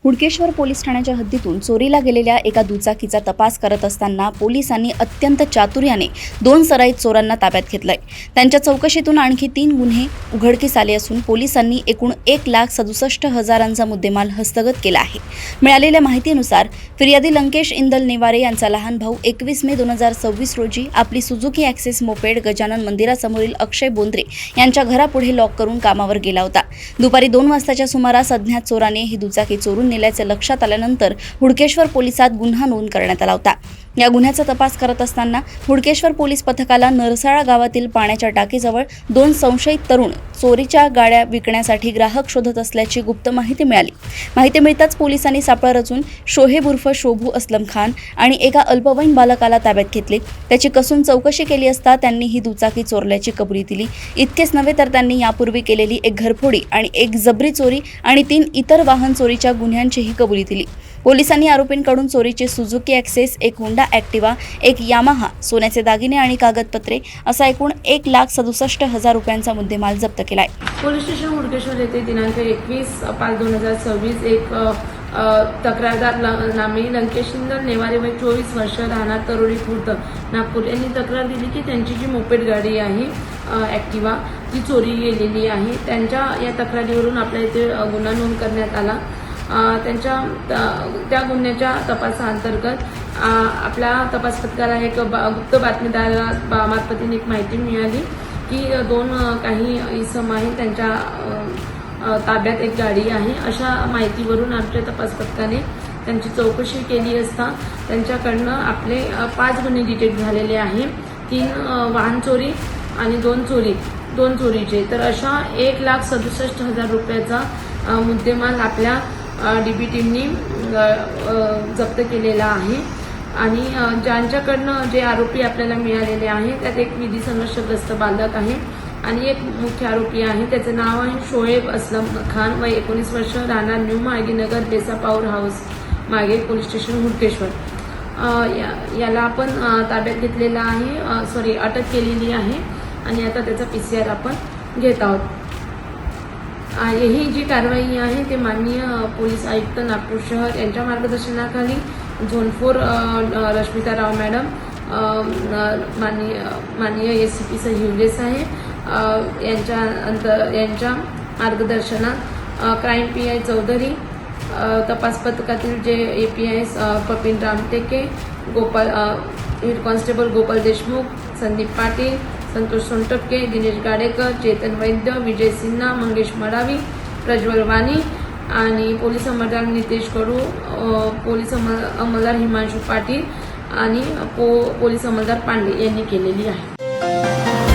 Hudkeshwar police ठाण्याच्या हद्दीतून चोरीला गेलेल्या एका दुचाकीचा तपास करत असताना पोलिसांनी अत्यंत चातुर्याने 2 सराईत चोरांना ताब्यात घेतलंय। त्यांच्या चौकशीतून आणखी 3 गुन्हे उघडकीस आले असून पोलिसांनी एकूण 1,67,000चा मुद्देमाल हस्तगत केला आहे। मिळालेल्या माहितीनुसार फिर्यादी लंकेश इंदल नेवारे यांचा लहान भाऊ 21 मे 2026 रोजी आपली सुझुकी ॲक्सेस मोपेड गजानन मंदिरासमोरील अक्षय बोंद्रे यांच्या घरापुढे लॉक करून कामावर गेला होता। दुपारी 2 वाजताच्या सुमारास अज्ञात चोराने ही दुचाकी चोरून नेल्याचे लक्षात आल्यानंतर हुडकेश्वर पोलिसात गुन्हा नोंद करण्यात आला होता। या गुन्ह्याचा तपास करत असताना हुडकेश्वर पोलीस पथकाला नरसाळा गावातील पाण्याच्या टाकीजवळ 2 संशयित तरुण चोरीच्या गाड्या विकण्यासाठी ग्राहक शोधत असल्याची गुप्त माहिती मिळाली। माहिती मिळताच पोलिसांनी सापळा रचून शोहेब उर्फ शोभू असलम खान आणि एका अल्पवयीन बालकाला ताब्यात घेतले। त्याची कसून चौकशी केली असता त्यांनी ही दुचाकी चोरल्याची कबुली दिली। इतकेच नव्हे तर त्यांनी यापूर्वी केलेली एक घरफोडी आणि एक जबरी चोरी आणि 3 इतर वाहन चोरीच्या गुन्ह्यांचीही कबुली दिली। पोलिसांनी आरोपींकडून चोरीची सुझुकी ॲक्सेस, एक होंडा ॲक्टिवा, एक यामाहा, सोन्याचे दागिने आणि कागदपत्रे असा एकूण 1,67,000 रुपयांचा मुद्देमाल जप्त केलाय। पोलीस स्टेशन हुडकेश्वर येथे दिनांक 21/5/2026 एक तक्रारदार नामे लंकेश इंदल नेवारे वय 24 वर्ष राहणार तरोडी खुर्द नागपूर यांनी तक्रार दिली की त्यांची जी मोपेड गाडी आहे ॲक्टिवा ती चोरी गेलेली आहे। त्यांच्या या तक्रारीवरून आपल्या इथे गुन्हा नोंद करण्यात आला। त्या गुन्ह्याच्या तपासाअंतर्गत आपल्या तपास पथकाला एक गुप्त बातमीदारामार्फत एक माहिती मिळाली की 2 काही इसम आहेत, त्यांच्या ताब्यात एक गाडी आहे। अशा माहितीवरून आपल्या तपास पथकाने त्यांची चौकशी केली असता त्यांच्याकडनं आपले 5 गुन्हे डिटेक्ट झालेले आहे। 3 वाहन चोरी आणि 2 चोरीचे, तर अशा 1,67,000 रुपयाचा मुद्देमाल आपल्या DB टीमनी जप्त केलेला आहे। आणि ज्यांच्याकडनं जे आरोपी आपल्याला मिळालेले आहे त्यात एक विधी संघर्षग्रस्त बालक आहे आणि एक मुख्य आरोपी आहे, त्याचं नाव आहे शोहेब असलम खान वय 19 वर्ष राहणार न्यू माळगीनगर बेसा पॉवर हाऊस मागे पोलीस स्टेशन हुडकेश्वर। याला आपण ताब्यात घेतलेला आहे, अटक केलेली आहे आणि आता त्याचा PCR आपण घेत आहोत। ही जी कारवाई आहे ते माननीय पोलीस आयुक्त नागपूर शहर यांच्या मार्गदर्शनाखाली झोन 4 रश्मिता राव मॅडम, माननीय SCP हिवरे साहेब यांच्या मार्गदर्शनात क्राईम PI चौधरी, तपास पथकातील जे APIs Kapil Ramteke, head constable Gopal Deshmukh, Sandeep Patil, Santosh Sontakke, Dinesh Gadekar, Chetan Vaidya, Vijay Sinha, Mangesh Madavi, Prajwal Wani आणि पोलीस अंमलदार नितेश कडू, पोलीस अंमलदार हिमांशू पाटील आणि पोलीस अंमलदार पांडे यांनी केलेली आहे।